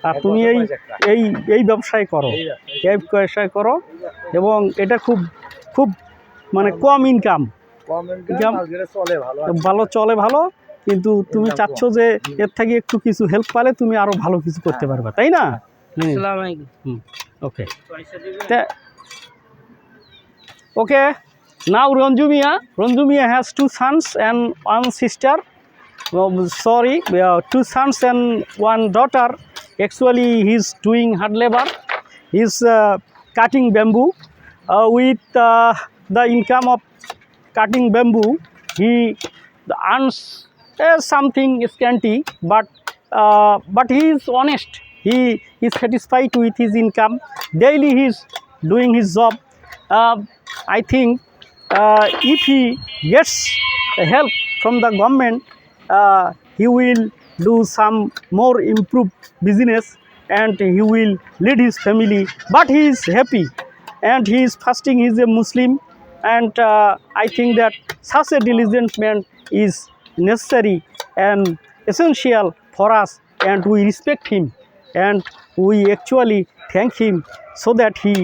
আর তুমি এই এই এই ব্যবসায় করো, এই ব্যবসায় করো, এবং এটা খুব খুব মানে কম ইনকাম, ভালো চলে ভালো, কিন্তু তুমি চাচ্ছ যে এর থেকে একটু কিছু হেল্প পালে তুমি আরো ভালো কিছু করতে পারবে, তাই না? ওকে okay, now Ranju Mia has 2 sons and 1 sister. Sorry, 2 sons and 1 daughter. Actually he's doing hard labor. He's cutting bamboo. With the income of cutting bamboo, he earns something scanty, but he is honest. He is satisfied with his income. Daily he is doing his job. I think if he gets help from the government, he will do some more improved business and he will lead his family. But he is happy and he is fasting. He is a Muslim, and I think that such a diligent man is necessary and essential for us, and we respect him and we actually thank him so that he